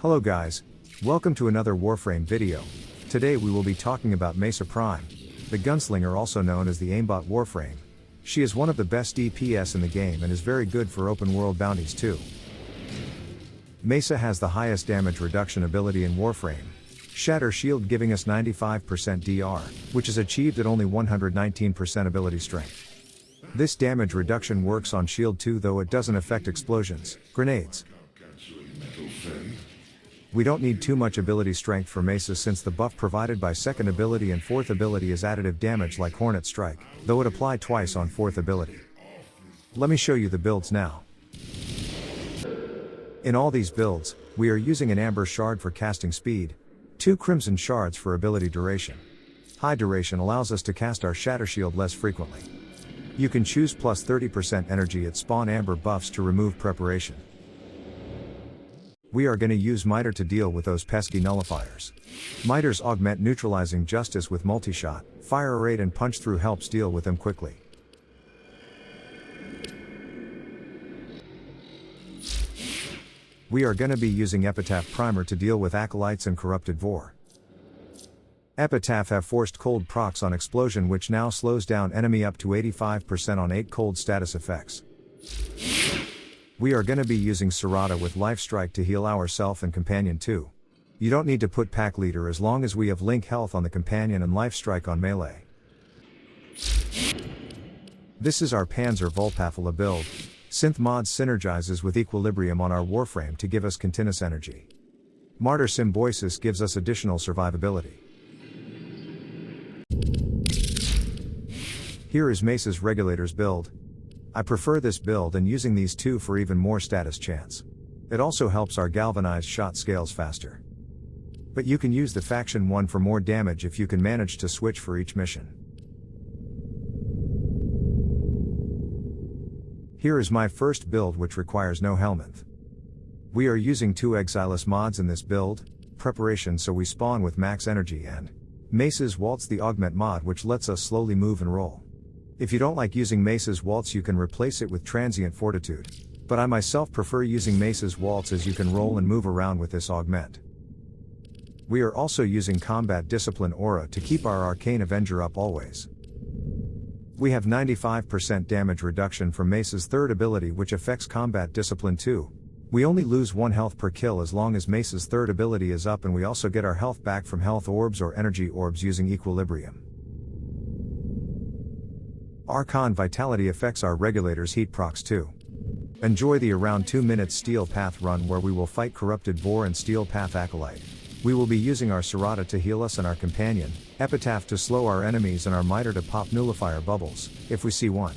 Hello guys, welcome to another Warframe video. Today we will be talking about Mesa Prime, the gunslinger also known as the aimbot Warframe. She is one of the best DPS in the game and is very good for open world bounties too. Mesa has the highest damage reduction ability in Warframe, Shatter Shield giving us 95% DR, which is achieved at only 119% ability strength. This damage reduction works on Shield too, though it doesn't affect explosions, grenades. We don't need too much ability strength for Mesa since the buff provided by second ability and fourth ability is additive damage like Hornet Strike, though it applies twice on fourth ability. Let me show you the builds now. In all these builds, we are using an Amber Shard for casting speed, 2 Crimson Shards for ability duration. High duration allows us to cast our Shatter Shield less frequently. You can choose plus 30% energy at spawn Amber buffs to remove preparation. We are gonna use Miter to deal with those pesky nullifiers. Miters augment neutralizing justice with multi-shot, fire rate and punch through helps deal with them quickly. We are gonna be using Epitaph Primer to deal with acolytes and corrupted Vor. Epitaph have forced cold procs on explosion, which now slows down enemy up to 85% on 8 cold status effects. We are gonna be using Cerata with Life Strike to heal ourself and companion too. You don't need to put pack leader as long as we have link health on the companion and Life Strike on melee. This is our Panzer Vulpa build. Synth mod synergizes with Equilibrium on our Warframe to give us continuous energy. Martyr Symbiosis gives us additional survivability. Here is Mesa's Regulators build. I prefer this build and using these two for even more status chance. It also helps our galvanized shot scales faster. But you can use the faction one for more damage if you can manage to switch for each mission. Here is my first build, which requires no Helminth. We are using 2 Exilus mods in this build, preparation so we spawn with max energy, and Mesa's Waltz, the augment mod, which lets us slowly move and roll. If you don't like using Mesa's Waltz, you can replace it with Transient Fortitude, but I myself prefer using Mesa's Waltz as you can roll and move around with this augment. We are also using Combat Discipline Aura to keep our Arcane Avenger up always. We have 95% damage reduction from Mesa's third ability, which affects Combat Discipline too. We only lose 1 health per kill as long as Mesa's third ability is up, and we also get our health back from health orbs or energy orbs using Equilibrium. Archon Vitality affects our Regulators heat procs too. Enjoy the around 2 minute Steel Path run where we will fight Corrupted Vor and Steel Path Acolyte. We will be using our Cerata to heal us and our companion, Epitaph to slow our enemies, and our Miter to pop nullifier bubbles, if we see one.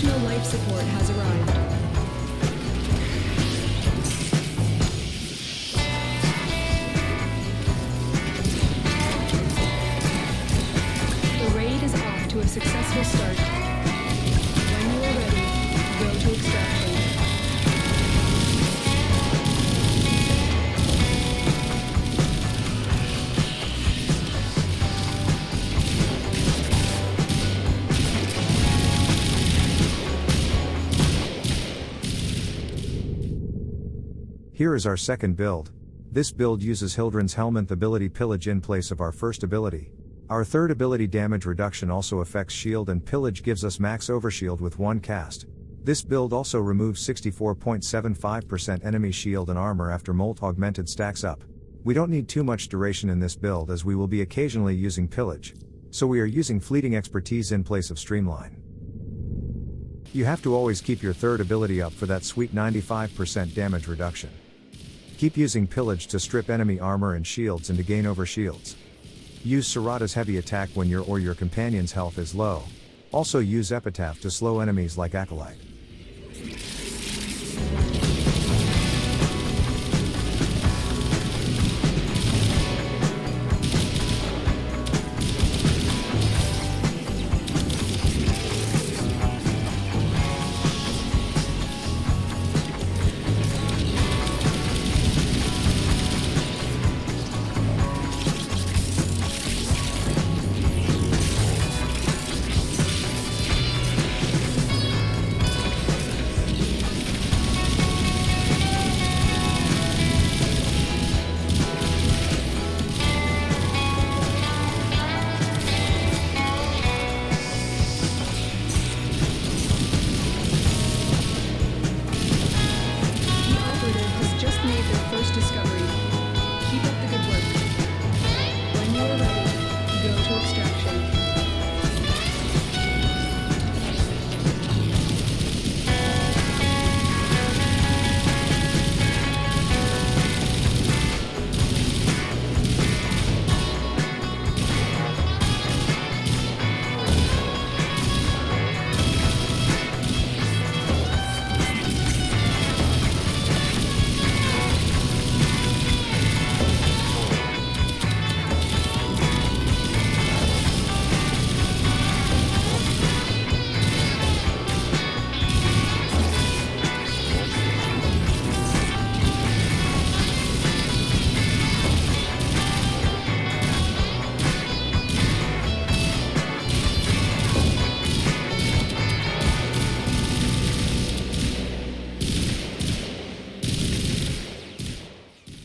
Additional life support has arrived. The raid is off to a successful start. When you are ready, go to extraction. Here is our second build. This build uses Hildren's Helminth ability Pillage in place of our first ability. Our third ability damage reduction also affects shield, and Pillage gives us max overshield with one cast. This build also removes 64.75% enemy shield and armor after Molt Augmented stacks up. We don't need too much duration in this build as we will be occasionally using Pillage. So we are using Fleeting Expertise in place of Streamline. You have to always keep your third ability up for that sweet 95% damage reduction. Keep using Pillage to strip enemy armor and shields and to gain overshields. Use Cerata's heavy attack when your or your companion's health is low. Also use Epitaph to slow enemies like Acolyte.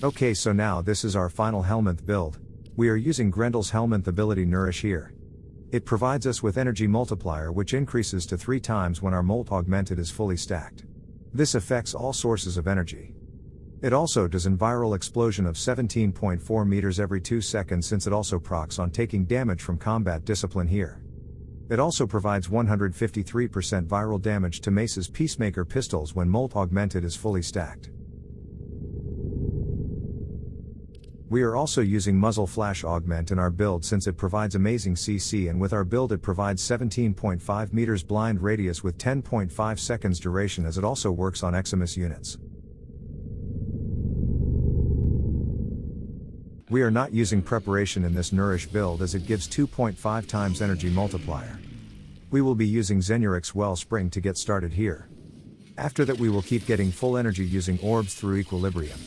Okay, so now this is our final Helminth build. We are using Grendel's Helminth ability Nourish here. It provides us with energy multiplier which increases to 3 times when our Molt Augmented is fully stacked. This affects all sources of energy. It also does Enviral Explosion of 17.4 meters every 2 seconds since it also procs on taking damage from combat discipline here. It also provides 153% viral damage to Mesa's Peacemaker pistols when Molt Augmented is fully stacked. We are also using Muzzle Flash Augment in our build since it provides amazing CC, and with our build it provides 17.5 meters blind radius with 10.5 seconds duration as it also works on Eximus units. We are not using preparation in this Nourish build as it gives 2.5 times energy multiplier. We will be using Zenuric's Wellspring to get started here. After that we will keep getting full energy using orbs through equilibrium.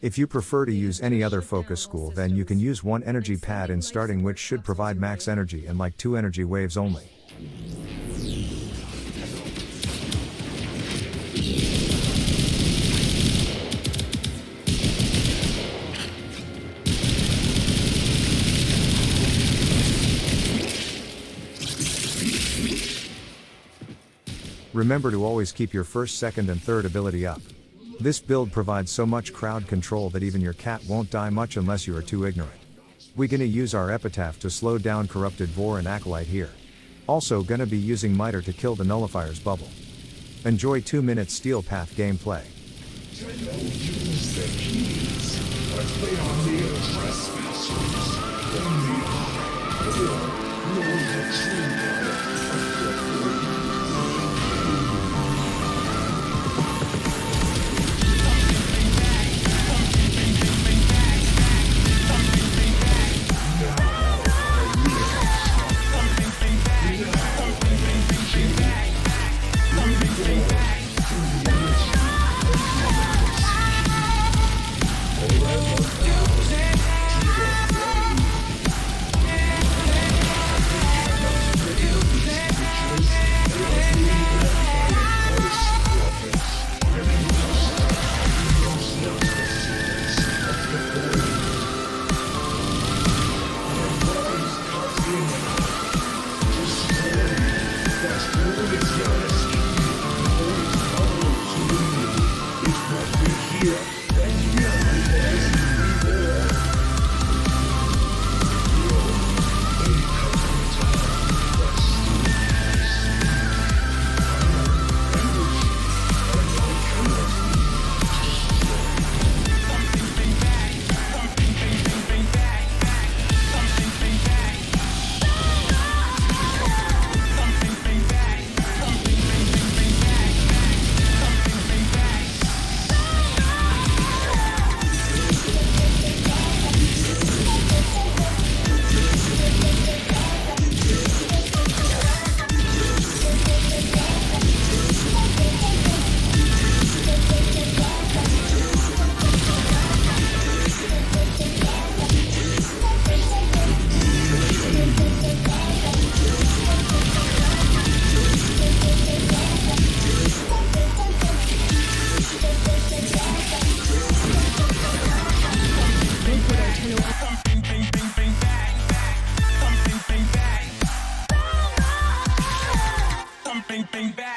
If you prefer to use any other focus school, then you can use 1 energy pad in starting, which should provide max energy and like 2 energy waves only. Remember to always keep your first, second and third ability up. This build provides so much crowd control that even your cat won't die much unless you are too ignorant. We're gonna use our Epitaph to slow down Corrupted Vor and Acolyte here. Also gonna be using Miter to kill the Nullifier's bubble. Enjoy 2 minutes Steel Path gameplay. bring back.